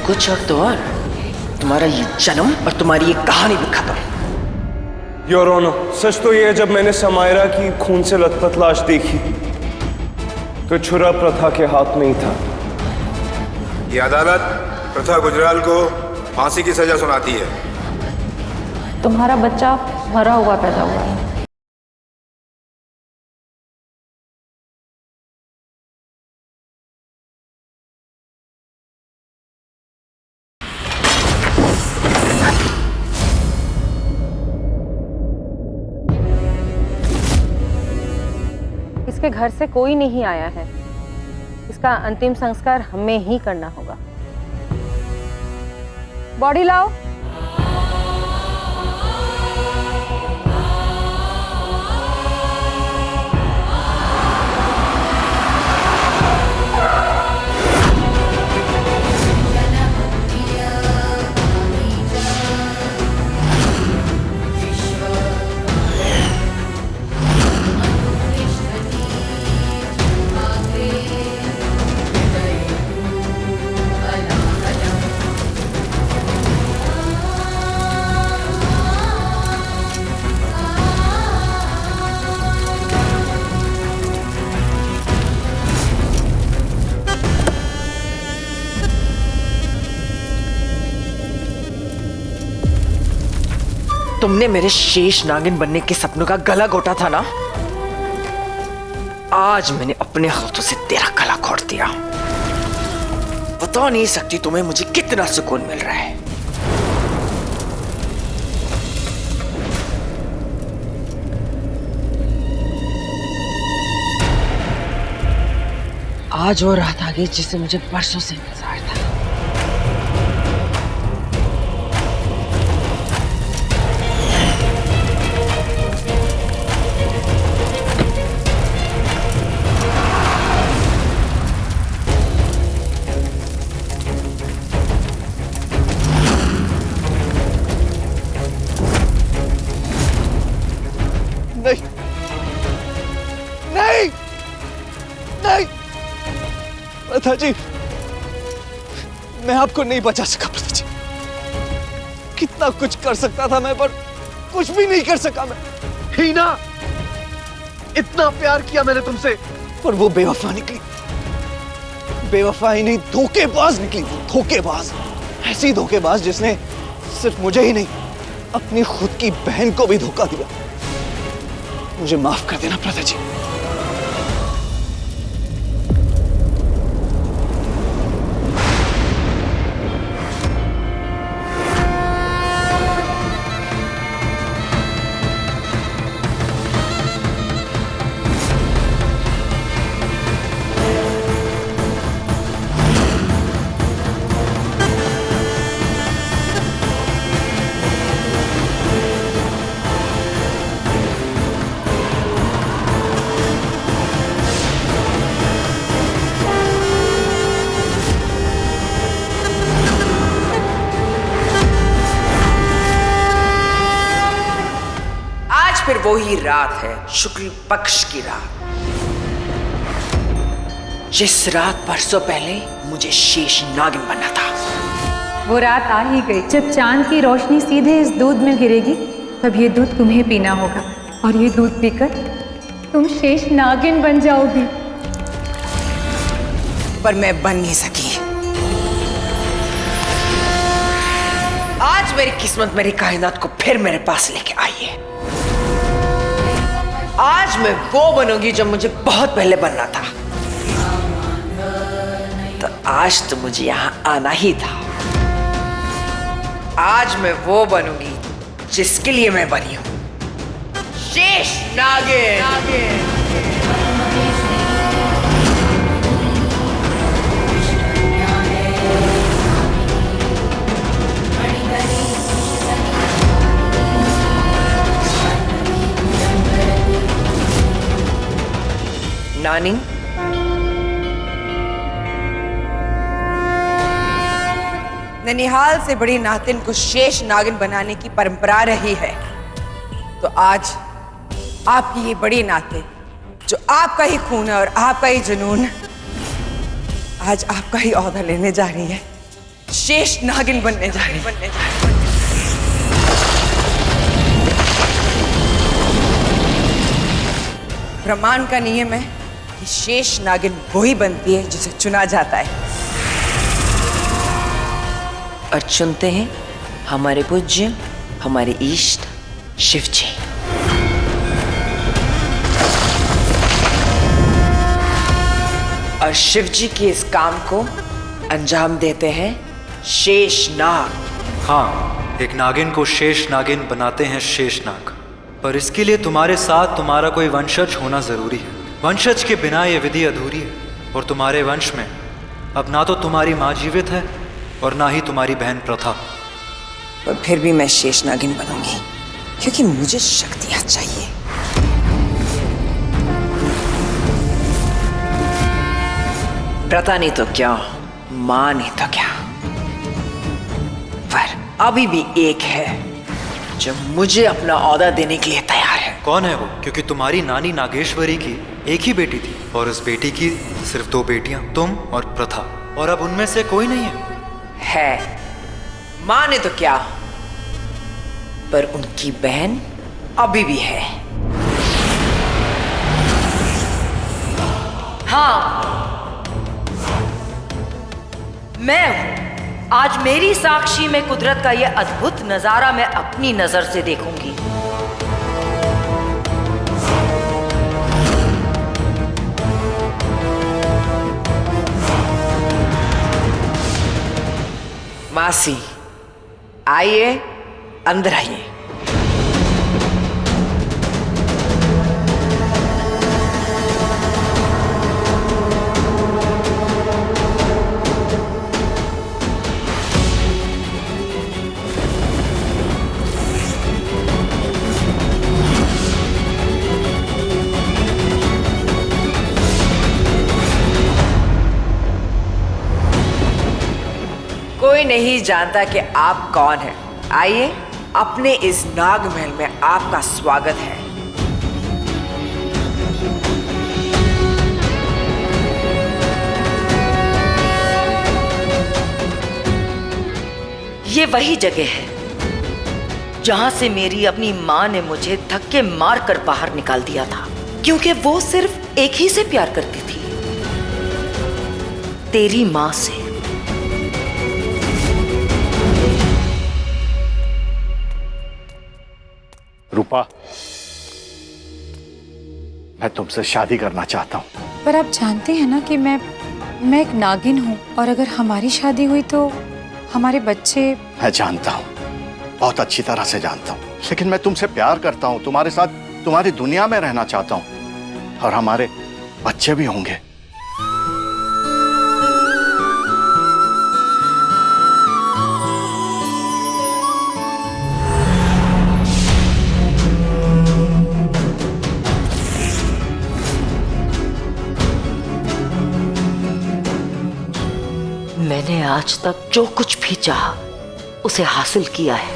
कुछ वक्त और तुम्हारा ये जन्म और तुम्हारी ये कहानी भी खत्म। योर ऑनर, सच तो ये है, जब मैंने समायरा की खून से लथपथ लाश देखी तो छुरा प्रथा के हाथ में ही था। ये अदालत प्रथा गुजराल को फांसी की सजा सुनाती है। तुम्हारा बच्चा मरा हुआ पैदा हुआ है। इसके घर से कोई नहीं आया है। इसका अंतिम संस्कार हमें ही करना होगा। बॉडी लाओ। तुमने मेरे शेष नागिन बनने के सपनों का गला घोटा था ना, आज मैंने अपने हाथों से तेरा गला घोट दिया। बता नहीं सकती तुम्हें मुझे कितना सुकून मिल रहा है। आज वो रात आ गई जिसे मुझे बरसों से इंतजार था। नहीं नहीं नहीं प्रथा जी, मैं आपको नहीं बचा सका। प्रथा जी, कितना कुछ कर सकता था मैं, पर कुछ भी नहीं कर सका मैं। हीना, इतना प्यार किया मैंने तुमसे, पर वो बेवफा निकली। बेवफा ही नहीं, धोखेबाज निकली। धोखेबाज, ऐसी धोखेबाज जिसने सिर्फ मुझे ही नहीं, अपनी खुद की बहन को भी धोखा दिया। मुझे माफ कर देना प्रथा जी। फिर वो ही रात है, शुक्ल पक्ष की रात, जिस रात बरसों पहले मुझे शेष नागिन बनना था। वो रात आ ही गई जब चांद की रोशनी सीधे इस दूध में गिरेगी, तब ये दूध तुम्हें पीना होगा और ये दूध पीकर तुम शेष नागिन बन जाओगी। पर मैं बन नहीं सकी। आज मेरी किस्मत मेरी कायनात को फिर मेरे पास लेके आई है। आज मैं वो बनूंगी जो मुझे बहुत पहले बनना था। तो आज तो मुझे यहां आना ही था। आज मैं वो बनूंगी जिसके लिए मैं बनी हूं, शेष नागिन। नानी, ननिहाल से बड़ी नातिन को शेष नागिन बनाने की परंपरा रही है, तो आज आपकी ये बड़ी नातिन, जो आपका ही खून है और आपका ही जुनून, आज आपका ही ओहदा लेने जा रही है, शेष नागिन बनने जा रही हूं। ब्रह्मांड का नियम है कि शेष नागिन वही बनती है जिसे चुना जाता है, और चुनते हैं हमारे पूज्य, हमारे इष्ट शिव जी। और शिव जी के इस काम को अंजाम देते हैं शेष नाग। हाँ, एक नागिन को शेष नागिन बनाते हैं शेष नाग, पर इसके लिए तुम्हारे साथ तुम्हारा कोई वंशज होना जरूरी है। वंशज के बिना ये विधि अधूरी है, और तुम्हारे वंश में अब ना तो तुम्हारी माँ जीवित है और ना ही तुम्हारी बहन प्रथा। पर फिर भी मैं शेष नागिन बनूंगी, क्योंकि मुझे शक्तियां चाहिए। प्रथा नहीं तो क्या, मां नहीं तो क्या, पर अभी भी एक है जो मुझे अपना औहदा देने के लिए तैयार है। कौन है वो? क्योंकि तुम्हारी नानी नागेश्वरी की एक ही बेटी थी, और उस बेटी की सिर्फ 2 बेटियां, तुम और प्रथा, और अब उनमें से कोई नहीं है। मां ने तो क्या, पर उनकी बहन अभी भी है। हाँ, मैं हूं। आज मेरी साक्षी में कुदरत का यह अद्भुत नजारा मैं अपनी नजर से देखूंगी। मासी, आइए, अंदर आइए। कोई नहीं जानता कि आप कौन हैं। आइए, अपने इस नागमहल में आपका स्वागत है। ये वही जगह है जहां से मेरी अपनी मां ने मुझे धक्के मारकर बाहर निकाल दिया था, क्योंकि वो सिर्फ एक ही से प्यार करती थी, तेरी मां से। रूपा, मैं तुमसे शादी करना चाहता हूँ। पर आप जानते हैं ना कि मैं एक नागिन हूँ, और अगर हमारी शादी हुई तो हमारे बच्चे। मैं जानता हूँ, बहुत अच्छी तरह से जानता हूँ, लेकिन मैं तुमसे प्यार करता हूँ, तुम्हारे साथ तुम्हारी दुनिया में रहना चाहता हूँ, और हमारे बच्चे भी होंगे। मैंने आज तक जो कुछ भी चाहा उसे हासिल किया है।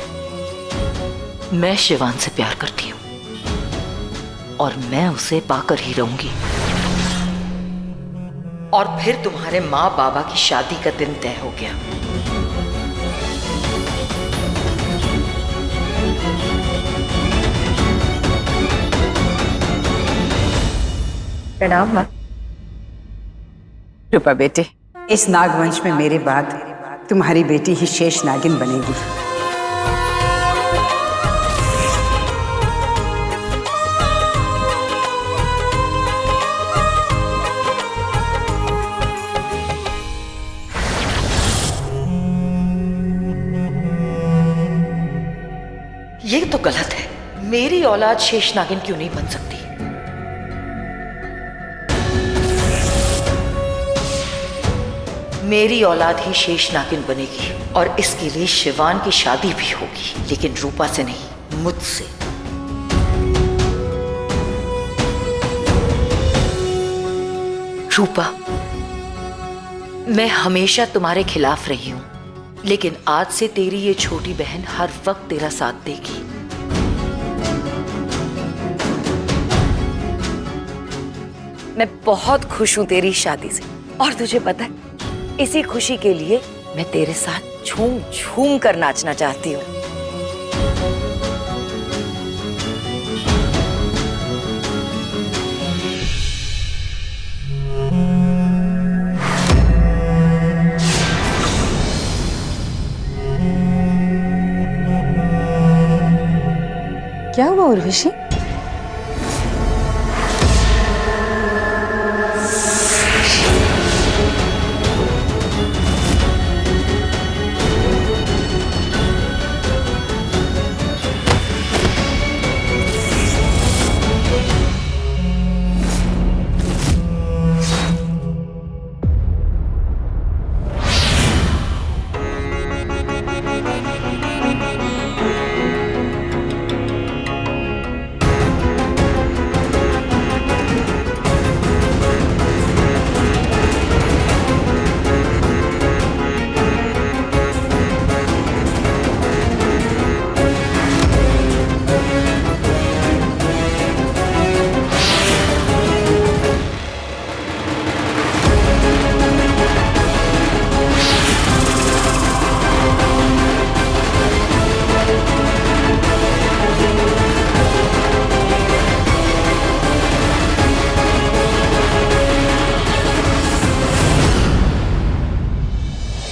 मैं शिवान से प्यार करती हूँ, और मैं उसे पाकर ही रहूंगी। और फिर तुम्हारे माँ बाबा की शादी का दिन तय हो गया। प्रणाम माँ। रूपा बेटे, इस नागवंश में मेरे बाद तुम्हारी बेटी ही शेष नागिन बनेगी। ये तो गलत है। मेरी औलाद शेष नागिन क्यों नहीं बन सकती? मेरी औलाद ही शेष नागिन बनेगी, और इसके लिए शिवान की शादी भी होगी, लेकिन रूपा से नहीं, मुझसे। रूपा, मैं हमेशा तुम्हारे खिलाफ रही हूं, लेकिन आज से तेरी ये छोटी बहन हर वक्त तेरा साथ देगी। मैं बहुत खुश हूं तेरी शादी से, और तुझे पता है, इसी खुशी के लिए मैं तेरे साथ झूम झूम कर नाचना चाहती हूँ। क्या हुआ उर्वशी?